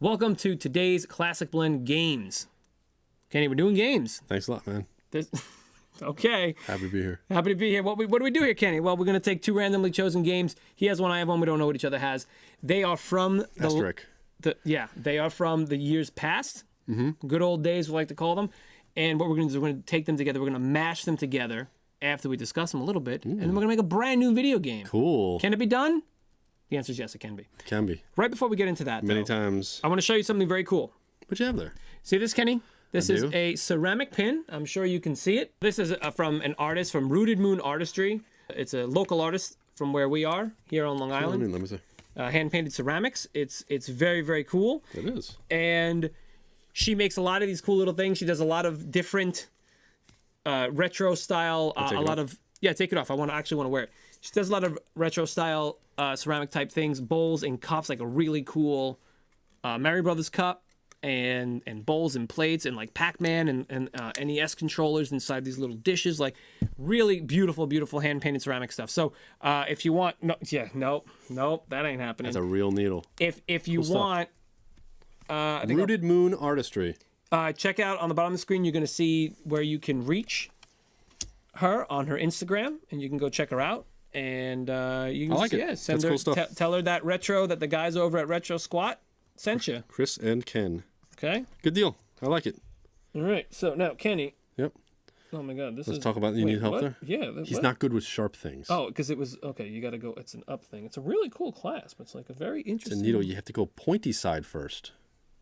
Welcome to today's Classic Blend Games. Kenny, we're doing games. Thanks a lot, man. Okay. Happy to be here. Happy to be here. What do we do here, Kenny? Well, we're going to take two randomly chosen games. He has one, I have one. We don't know what each other has. They are from they are from the years past. Mm-hmm. Good old days, we like to call them. And what we're going to do is we're going to take them together. We're going to mash them together after we discuss them a little bit. And then we're going to make a brand new video game. Cool. Can it be done? The answer is yes, it can be. Can be. Right before we get into that, Many times. I want to show you something very cool. What'd you have there? See this, Kenny? This is a ceramic pin. I'm sure you can see it. This is from an artist from Rooted Moon Artistry. It's a local artist from where we are, here on Long Island. Let me see. Hand-painted ceramics. It's very, very cool. It is. And she makes a lot of these cool little things. She does a lot of different retro style, take it off. I actually want to wear it. She does a lot of retro style ceramic type things, bowls and cups, like a really cool Mary Brothers cup, and bowls and plates, and like Pac-Man and NES controllers inside these little dishes, like really beautiful, beautiful hand-painted ceramic stuff. So if you want, nope, that ain't happening. That's a real needle. If you want, Rooted Moon Artistry. Check out on the bottom of the screen. You're going to see where you can reach her on her Instagram, and you can go check her out. And you can send her, cool stuff. Tell her that the guys over at Retro Squat sent you. Kris and Ken. Okay. Good deal. I like it. All right. So now, Kenny. Yep. Oh my God, Let's talk about. You need help there? Yeah. He's not good with sharp things. Oh, because it was okay. You got to go. It's an up thing. It's a really cool clasp. It's like a very interesting. It's a needle. You have to go pointy side first.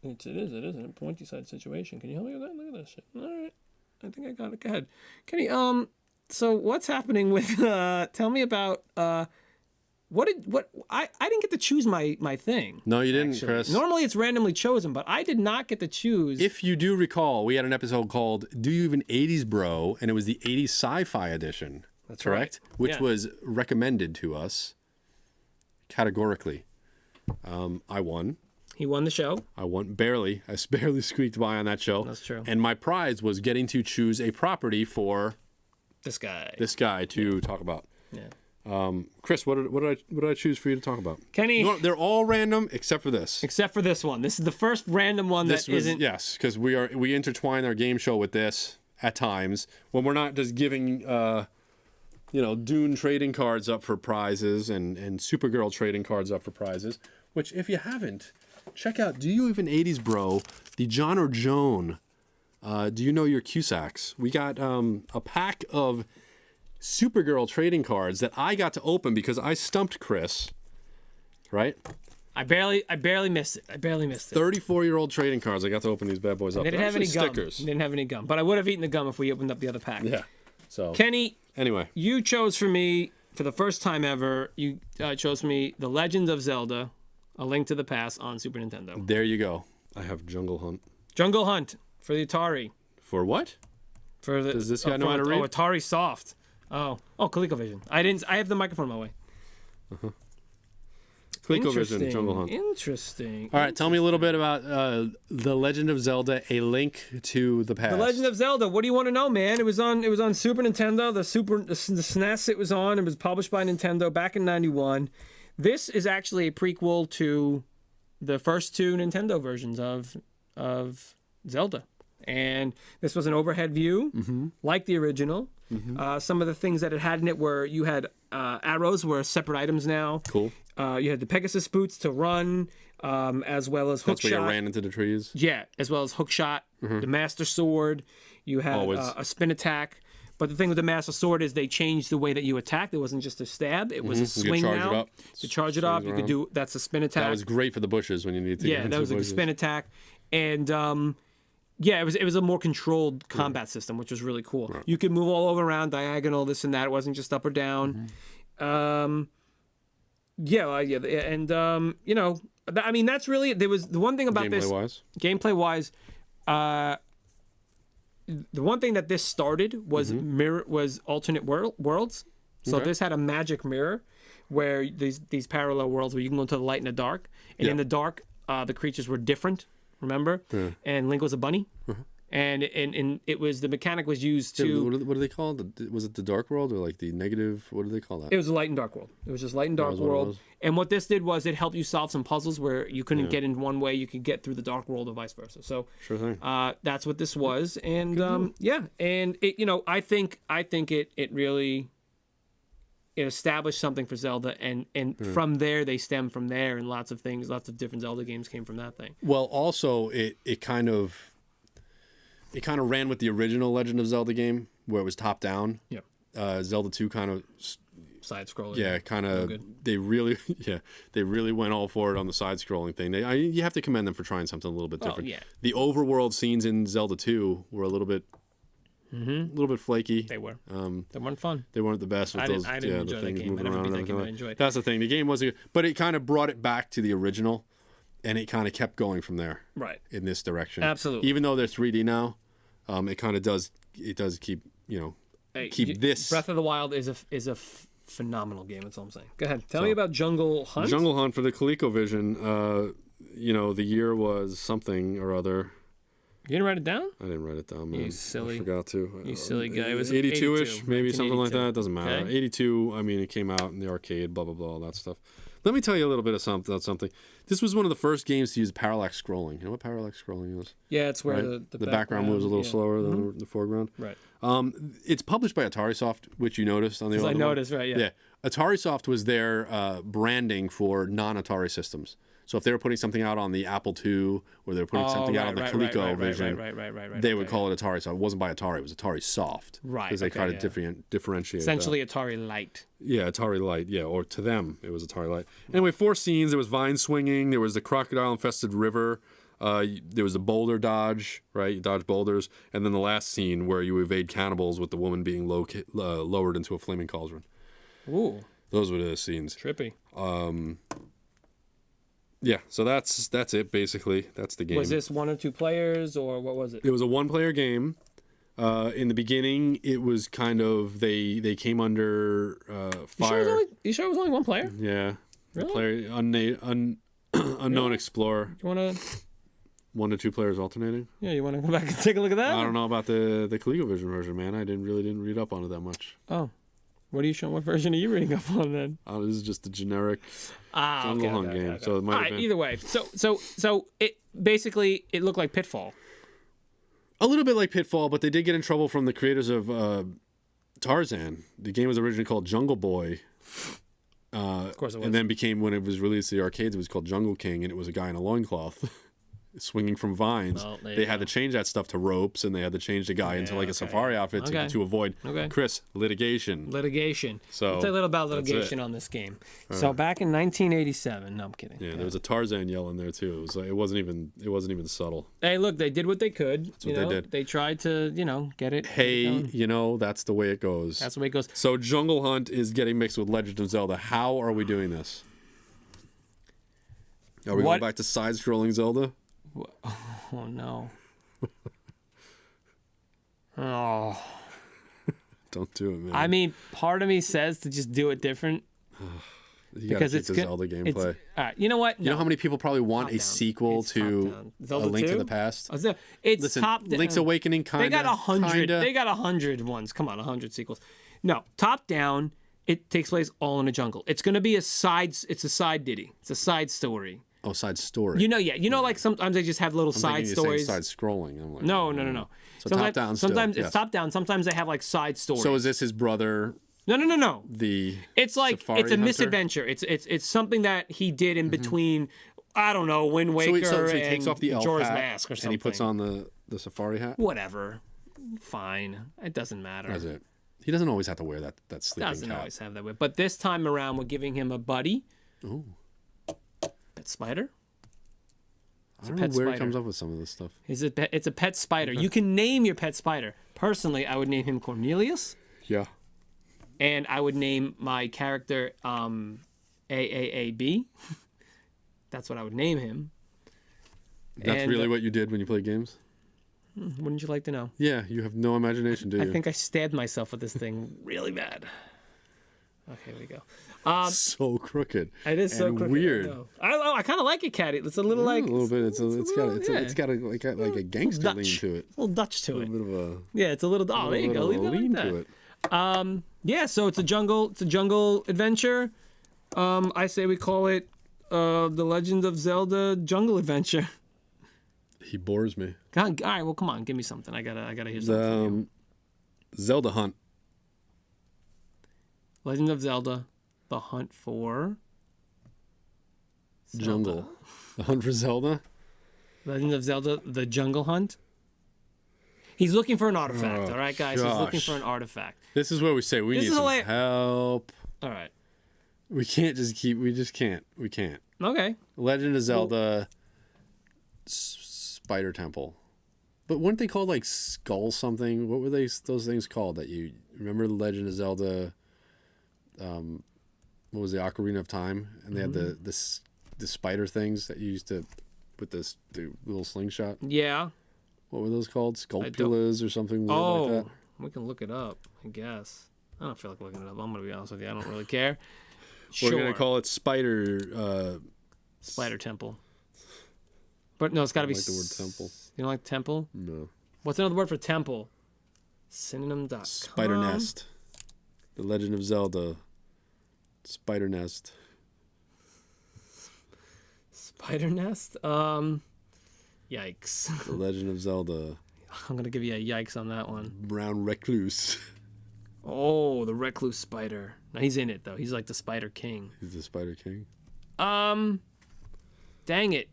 It is a pointy side situation. Can you help me with that? Look at that shit. All right. I think I got it. Go ahead, Kenny. So what's happening with? Tell me about. I didn't get to choose my thing. No, you didn't, Kris. Normally it's randomly chosen, but I did not get to choose. If you do recall, we had an episode called "Do You Even 80s Bro?" and it was the 80s sci-fi edition. That's correct, right. Which was recommended to us categorically. I won. He won the show. I won barely. I barely squeaked by on that show. That's true. And my prize was getting to choose a property for this guy to talk about. Yeah. Kris, what did I choose for you to talk about? Kenny, they're all random except for this. Except for this one. This is the first random one isn't. Yes, because we intertwine our game show with this at times when we're not just giving Dune trading cards up for prizes and Supergirl trading cards up for prizes. Which, if you haven't, check out. Do You Even 80s Bro? The John or Joan. Do you know your Cusacks? We got a pack of Supergirl trading cards that I got to open because I stumped Kris. Right? I barely missed it. 34-year-old trading cards. I got to open these bad boys up. They didn't have any stickers. Gum. Didn't have any gum. But I would have eaten the gum if we opened up the other pack. Yeah. So Kenny. Anyway. You chose for me, for the first time ever, you chose for me The Legend of Zelda, A Link to the Past on Super Nintendo. There you go. I have Jungle Hunt. Jungle Hunt for the Atari. For what? Does this guy know how to read? Oh, Atari Soft. Oh, ColecoVision. I have the microphone in my way. Uh-huh. ColecoVision, Jungle Hunt. Interesting. All right, tell me a little bit about The Legend of Zelda: A Link to the Past. The Legend of Zelda. What do you want to know, man? It was on Super Nintendo, the SNES it was on. It was published by Nintendo back in '91. This is actually a prequel to the first two Nintendo versions of Zelda. And this was an overhead view, like the original. Mm-hmm. Some of the things that it had in it were you had arrows were separate items now. Cool. You had the Pegasus boots to run, as well as hook shot. That's where you ran into the trees? Yeah, as well as hook shot, the Master Sword. You had a spin attack. But the thing with the Master Sword is they changed the way that you attacked. It wasn't just a stab. It was a swing now. To charge it up. You could do, that's a spin attack. That was great for the bushes when you needed to get into the bushes. Yeah, that was a spin attack. And it was a more controlled combat system, which was really cool. Right. You could move all over around, diagonal, this and that. It wasn't just up or down. And I mean, that's really, there was the one thing about this. Gameplay-wise, the one thing that this started was was alternate worlds. So this had a magic mirror where these parallel worlds where you can go into the light and the dark. And in the dark, the creatures were different. Remember? Yeah. And Link was a bunny. And it was the mechanic was used to. What do they call it? Was it the Dark World or like the negative? What do they call that? It was a light and dark world. It was just light and dark world. And what this did was it helped you solve some puzzles where you couldn't get in one way, you could get through the dark world, or vice versa. So sure thing. That's what this was. And and it I think it really established something for Zelda, and from there they stem from there, and lots of different Zelda games came from that thing. Well, also it kind of ran with the original Legend of Zelda game where it was top down. Yeah. Zelda 2 kind of side scrolling. Yeah, kind of. They really went all for it on the side scrolling thing. You have to commend them for trying something a little bit different. Yeah. The overworld scenes in Zelda 2 were a little bit flaky. They were. They weren't fun. They weren't the best with I didn't enjoy the that things game. moving I never around. beat that game I enjoyed. That's the thing. The game wasn't, but it kind of brought it back to the original, and it kind of kept going from there. Right. In this direction. Absolutely. Even though they're 3D now, it kind of does keep this. Breath of the Wild is a phenomenal game. That's all I'm saying. Go ahead. Tell me about Jungle Hunt. Jungle Hunt for the ColecoVision. The year was something or other. You didn't write it down? I didn't write it down, man. You silly. I forgot to. You silly guy. It was 82-ish, maybe something like that. It doesn't matter. Okay. 82, I mean, it came out in the arcade, blah, blah, blah, all that stuff. Let me tell you a little bit of something. This was one of the first games to use parallax scrolling. You know what parallax scrolling is? Yeah, it's where right? the background moves a little slower than the foreground. Right. It's published by AtariSoft, which you noticed on the other one. I noticed, right, yeah. Yeah. AtariSoft was their branding for non-Atari systems. So if they were putting something out on the Apple II or they were putting something out on the ColecoVision, they would call it AtariSoft. It wasn't by Atari. It was AtariSoft. Right. Because they tried to differentiate essentially Atari Lite. Yeah, Atari Lite. Yeah, or to them, it was Atari Lite. Anyway, 4 scenes. There was vine swinging. There was the crocodile-infested river. There was the boulder dodge, right? You dodge boulders. And then the last scene where you evade cannibals with the woman being lowered into a flaming cauldron. Ooh. Those were the scenes. Trippy. Yeah, so that's it basically. That's the game. Was this 1 or 2 players, or what was it? It was a 1-player game. In the beginning, it was kind of they came under fire. You sure it was only 1 player? Yeah. Really? The player unknown explorer. You want to? 1 to 2 players alternating. Yeah, you want to go back and take a look at that? I don't know about the ColecoVision version, man. I didn't read up on it that much. Oh. What are you showing? What version are you reading up on then? This is just the generic Jungle Hunt game. Okay. So it might have been. Either way. So it basically it looked like Pitfall. A little bit like Pitfall, but they did get in trouble from the creators of Tarzan. The game was originally called Jungle Boy. Of course it was. And then became, when it was released to the arcades, it was called Jungle King, and it was a guy in a loincloth. Swinging from vines. Well, they had to change that stuff to ropes, and they had to change the guy into like a safari outfit to avoid Chris litigation. So I'll tell you a little about litigation on this game. So back in 1987, no, I'm kidding. Yeah, there was a Tarzan yell in there too. It was like, it wasn't even subtle. Hey, look, they did what they could. That's what they did. They tried to get it. Hey, that's the way it goes. That's the way it goes. So Jungle Hunt is getting mixed with Legend of Zelda. How are we doing this? Are we going back to side-scrolling Zelda? Oh no. Oh. Don't do it, man. I mean, part of me says to just do it different. Because it's the Zelda gameplay. All right, you know what? No. You know how many people probably want a sequel to A Link to the Past? It's top down. Link's Awakening kind of. They got 100. They got 100 ones. Come on, 100 sequels. No, top down. It takes place all in a jungle. It's going to be It's a side ditty. It's a side story. Oh, side story. Like sometimes they just have little side stories. Side scrolling. I'm like, no. So top down. Sometimes it's top down. Sometimes they have like side stories. So is this his brother? No. It's like it's a misadventure. It's something that he did in between. I don't know, Wind Waker so he takes off the elf Majora's hat Mask or something. And he puts on the safari hat. Whatever, fine. It doesn't matter. That's it. He doesn't always have to wear that sleeping Doesn't cap. always have that way. But this time around, we're giving him a buddy. Ooh. Pet spider. I don't know where he comes up with some of this stuff. It's a pet spider. You can name your pet spider. Personally, I would name him Cornelius. Yeah. And I would name my character AAAB. That's what I would name him. That's really what you did when you played games? Wouldn't you like to know? Yeah, you have no imagination, do you? I think I stabbed myself with this thing really bad. Okay, here we go. So crooked. It is so and crooked. weird. I kind of like it, Caddy. It's a little like A little bit. It's got like a gangster Dutch. lean to it. A little Dutch to it. A bit of a Yeah, it's a little. Oh, there you go. Leave it lean like to that. it. Yeah, so it's a jungle adventure. I say we call it The Legend of Zelda Jungle Adventure. He bores me. God, all right, well, come on, give me something. I gotta hear something from you. Zelda Hunt. Legend of Zelda, The Hunt for Zelda. Jungle. The Hunt for Zelda. Legend of Zelda, The Jungle Hunt. He's looking for an artifact. Oh, all right, guys. He's looking gosh. for an artifact. This is where we say we This need is some help. All right. We can't just keep. We just can't. We can't. Okay. Legend of Zelda. Spider Temple. But weren't they called like Skull something? What were those things called that you remember? The Legend of Zelda. What was the Ocarina of Time? And they had the spider things that you used to with the little slingshot. Yeah. What were those called? Sculptulas or something weird like that? We can look it up, I guess. I don't feel like looking it up. I'm going to be honest with you. I don't really care. We're going to call it Spider Temple. But no, it's got to be... like the word temple. You don't like temple? No. What's another word for temple? Synonym.com. Spider Nest. The Legend of Zelda. Spider Nest. Spider Nest? Yikes. The Legend of Zelda. I'm going to give you a yikes on that one. Brown Recluse. Oh, the recluse spider. No, he's in it, though. He's like the Spider King. He's the Spider King. Dang it.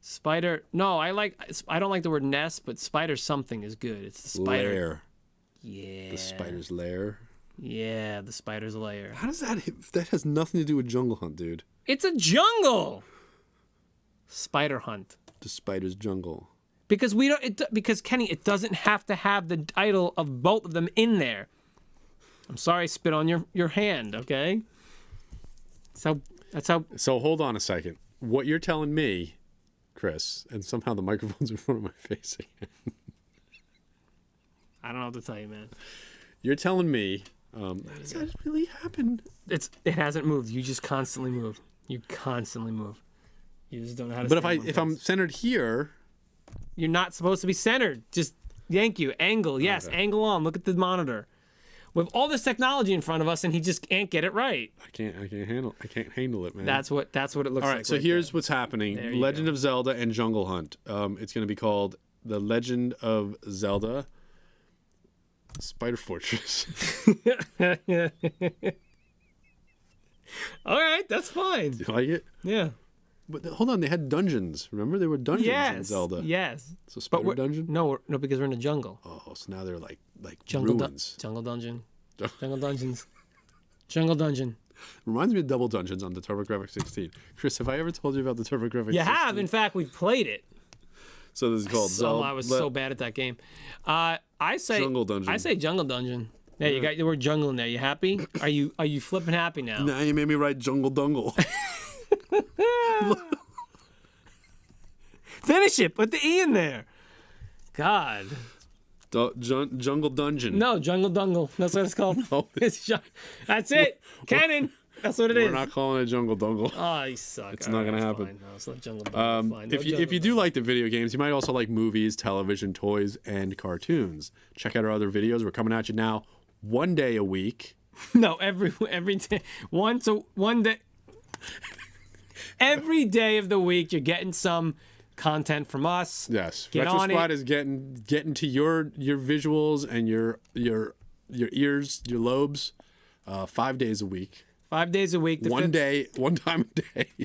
Spider. No, I don't like the word nest, but spider something is good. It's the spider. Lair. Yeah. The spider's lair. Yeah, the spider's lair. How does that hit? That has nothing to do with Jungle Hunt, dude. It's a jungle. Spider hunt. The spider's jungle. Because because Kenny, it doesn't have to have the title of both of them in there. I'm sorry, I spit on your hand, okay? That's how So hold on a second. What you're telling me, Chris, and somehow the microphone's in front of my face again. I don't know what to tell you, man. You're telling me does that really happen? It hasn't moved. You just constantly move. You constantly move. You just don't know how to. But stay in one if I'm place. centered here, You're not supposed to be centered. Just yank you. Angle. Yes, Okay. angle on. Look at the monitor. We have all this technology in front of us, and he just can't get it right. I can't handle it, man. That's what it looks like. All right, so here's there. what's happening. There you Legend go. of Zelda and Jungle Hunt. It's going to be called The Legend of Zelda Spider Fortress. All right, that's fine. You like it? Yeah. But hold on, they had dungeons. Remember, there were dungeons in Zelda. Yes. So Spider we're- Dungeon? No, because we're in a jungle. Oh, so now they're like Jungle ruins. jungle dungeon. Jungle dungeons. Jungle dungeon. Reminds me of Double Dungeons on the TurboGrafx 16. Chris, have I ever told you about the TurboGrafx 16? You have, in fact, we've played it. So this is called Zelda. I was so bad at that game. I say Jungle Dungeon. I say jungle dungeon. Yeah, you got the word jungle in there. You happy? Are you flipping happy now? Now you made me write Jungle Dungle. Finish it. Put the E in there. God. Jungle Dungeon. No, jungle dungle. That's what it's called. No. That's it. Canon. That's what it is. We're not calling it Jungle Dungle. Oh, you suck. It's not gonna happen. Fine. No, it's not jungle dungle. Fine. No If you do like the video games, you might also like movies, television, toys, and cartoons. Check out our other videos. We're coming at you now one day a week. No, every day. One day. Every day of the week, you're getting some content from us. Yes, Get Retro on Squad it. is getting to your visuals and your ears, your lobes, 5 days a week. 5 days a week. One time a day.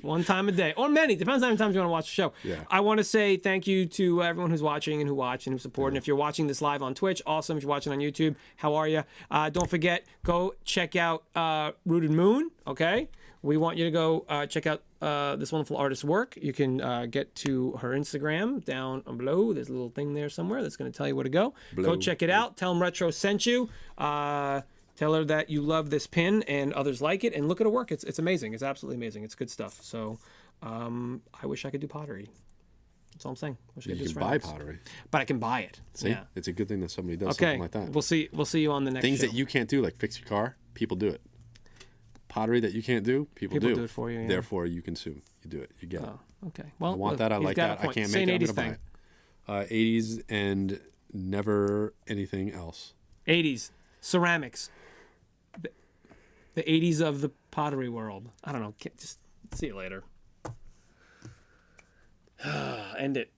One time a day, or many. Depends on how many times you want to watch the show. Yeah. I want to say thank you to everyone who's watching and who watched and who supported. And if you're watching this live on Twitch, awesome. If you're watching on YouTube, how are you? Don't forget, go check out Rooted Moon. Okay, we want you to go check out this wonderful artist's work. You can get to her Instagram down below. There's a little thing there somewhere that's going to tell you where to go. Go check it out. Tell them Retro sent you. Tell her that you love this pin and others like it, and look at her work. It's amazing. It's absolutely amazing. It's good stuff. So I wish I could do pottery. That's all I'm saying. Wish I could You do can buy ceramics. pottery. But I can buy it. See, Yeah. it's a good thing that somebody does Okay. something like that. We'll see you on the next Things show. that you can't do, like fix your car. People do it. Pottery that you can't do, people do it for you. Yeah. Therefore, you consume. You do it. You get it. Okay. Well, I want that. I like that. I can't make it. I'm gonna buy it. 80s and never anything else. 80s ceramics. The 80s of the pottery world. I don't know. Just see you later. End it.